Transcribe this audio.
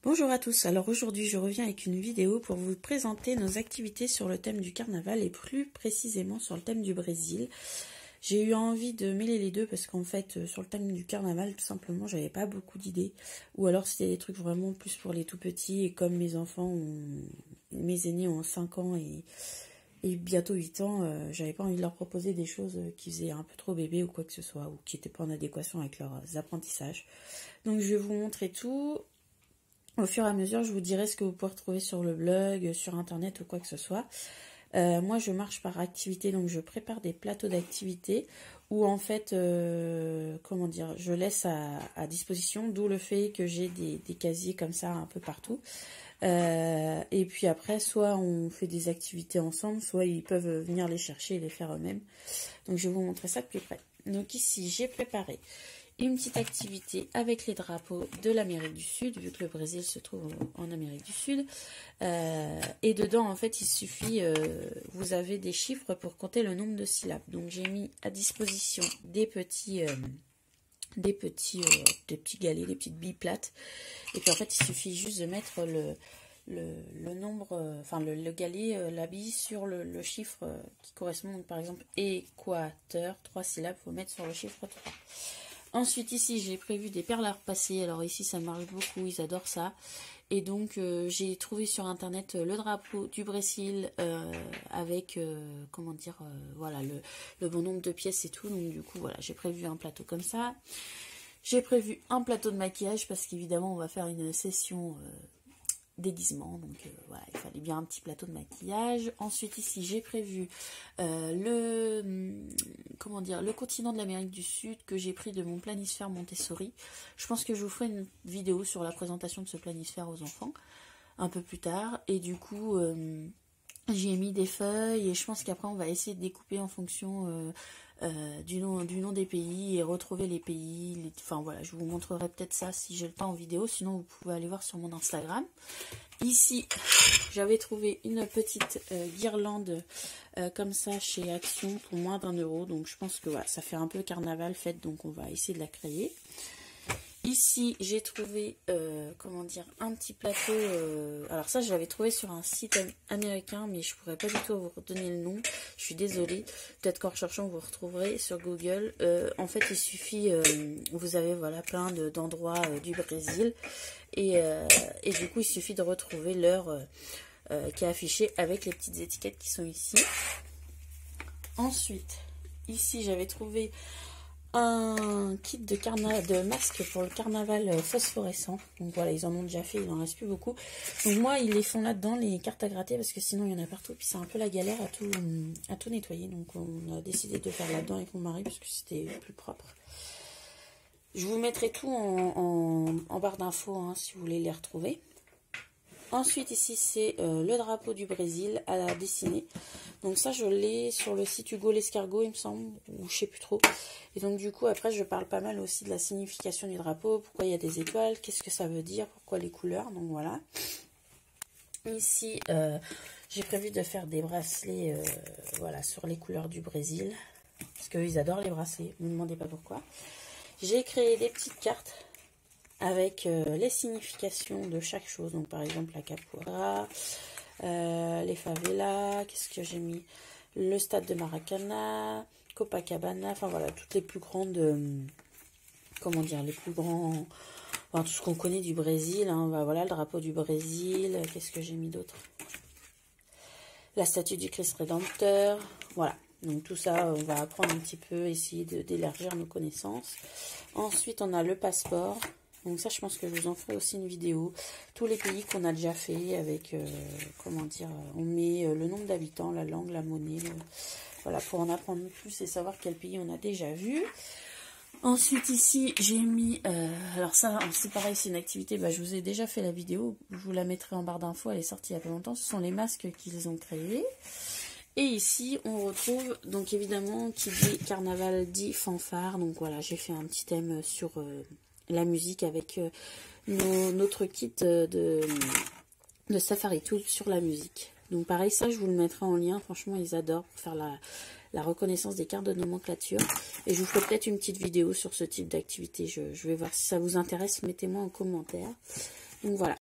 Bonjour à tous, alors aujourd'hui je reviens avec une vidéo pour vous présenter nos activités sur le thème du carnaval et plus précisément sur le thème du Brésil. J'ai eu envie de mêler les deux parce qu'en fait sur le thème du carnaval tout simplement j'avais pas beaucoup d'idées ou alors c'était des trucs vraiment plus pour les tout petits et comme mes aînés ont 5 ans et bientôt 8 ans, j'avais pas envie de leur proposer des choses qui faisaient un peu trop bébé ou quoi que ce soit ou qui n'étaient pas en adéquation avec leurs apprentissages. Donc je vais vous montrer tout. Au fur et à mesure, je vous dirai ce que vous pouvez retrouver sur le blog, sur internet ou quoi que ce soit. Moi, je marche par activité, donc je prépare des plateaux d'activité où en fait, je laisse à disposition, d'où le fait que j'ai des casiers comme ça un peu partout. Et puis après, soit on fait des activités ensemble, soit ils peuvent venir les chercher et les faire eux-mêmes. Donc je vais vous montrer ça de plus près. Donc ici, j'ai préparé une petite activité avec les drapeaux de l'Amérique du Sud, vu que le Brésil se trouve en Amérique du Sud. Et dedans, en fait, il suffit, vous avez des chiffres pour compter le nombre de syllabes. Donc, j'ai mis à disposition des petits galets, des petites billes plates. Et puis, en fait, il suffit juste de mettre le nombre, le galet, la bille sur le chiffre qui correspond. Donc, par exemple, équateur, 3 syllabes, il faut mettre sur le chiffre 3. Ensuite, ici, j'ai prévu des perles à repasser. Alors ici, ça marche beaucoup, ils adorent ça. Et donc, j'ai trouvé sur Internet le drapeau du Brésil avec, voilà, le bon nombre de pièces et tout. Donc, du coup, voilà, j'ai prévu un plateau comme ça. J'ai prévu un plateau de maquillage parce qu'évidemment, on va faire une session déguisement, donc voilà, il fallait bien un petit plateau de maquillage. Ensuite ici j'ai prévu le continent de l'Amérique du Sud que j'ai pris de mon planisphère Montessori. Je pense que je vous ferai une vidéo sur la présentation de ce planisphère aux enfants un peu plus tard, et du coup j'y ai mis des feuilles et je pense qu'après on va essayer de découper en fonction du nom des pays et retrouver les pays. Enfin voilà, je vous montrerai peut-être ça si j'ai le temps en vidéo, sinon vous pouvez aller voir sur mon Instagram. Ici, j'avais trouvé une petite guirlande comme ça chez Action pour moins d'1 €. Donc je pense que voilà, ça fait un peu carnaval fête, donc on va essayer de la créer. Ici, j'ai trouvé, un petit plateau. Alors ça, je l'avais trouvé sur un site américain, mais je pourrais pas du tout vous redonner le nom. Je suis désolée. Peut-être qu'en recherchant, vous retrouverez sur Google. En fait, il suffit, vous avez voilà plein d'endroits du Brésil, et du coup, il suffit de retrouver l'heure qui est affichée avec les petites étiquettes qui sont ici. Ensuite, ici, j'avais trouvé un kit de masques pour le carnaval phosphorescent. Donc voilà, ils en ont déjà fait, il n'en reste plus beaucoup. Donc moi, ils les font là-dedans, les cartes à gratter, parce que sinon il y en a partout. Puis c'est un peu la galère à tout nettoyer. Donc on a décidé de faire là-dedans avec mon mari, parce que c'était plus propre. Je vous mettrai tout en barre d'infos hein, si vous voulez les retrouver. Ensuite, ici, c'est le drapeau du Brésil à dessiner. Donc ça, je l'ai sur le site Hugo l'escargot, il me semble, ou je sais plus trop. Et donc, du coup, après, je parle pas mal aussi de la signification du drapeau, pourquoi il y a des étoiles, qu'est-ce que ça veut dire, pourquoi les couleurs, donc voilà. Ici, j'ai prévu de faire des bracelets, voilà, sur les couleurs du Brésil, parce qu'eux, ils adorent les bracelets, ne me demandez pas pourquoi. J'ai créé des petites cartes avec les significations de chaque chose. Donc par exemple la capoeira, les favelas, qu'est-ce que j'ai mis, le stade de Maracana, Copacabana, enfin voilà, toutes les plus grandes, les plus grands, enfin, tout ce qu'on connaît du Brésil, hein. Bah, voilà, le drapeau du Brésil, qu'est-ce que j'ai mis d'autre, la statue du Christ Rédempteur, voilà. Donc tout ça, on va apprendre un petit peu, essayer d'élargir nos connaissances. Ensuite, on a le passeport. Donc ça, je pense que je vous en ferai aussi une vidéo. Tous les pays qu'on a déjà fait avec, on met le nombre d'habitants, la langue, la monnaie, voilà, pour en apprendre plus et savoir quel pays on a déjà vu. Ensuite, ici, j'ai mis, alors ça, c'est pareil, c'est une activité, je vous ai déjà fait la vidéo, je vous la mettrai en barre d'infos, elle est sortie il y a pas longtemps. Ce sont les masques qu'ils ont créés. Et ici, on retrouve, donc évidemment, qui dit carnaval dit fanfare. Donc voilà, j'ai fait un petit thème sur la musique avec notre kit de Safari Tool sur la musique. Donc pareil, ça, je vous le mettrai en lien. Franchement, ils adorent pour faire la reconnaissance des cartes de nomenclature. Et je vous ferai peut-être une petite vidéo sur ce type d'activité. Je vais voir si ça vous intéresse. Mettez-moi en commentaire. Donc voilà,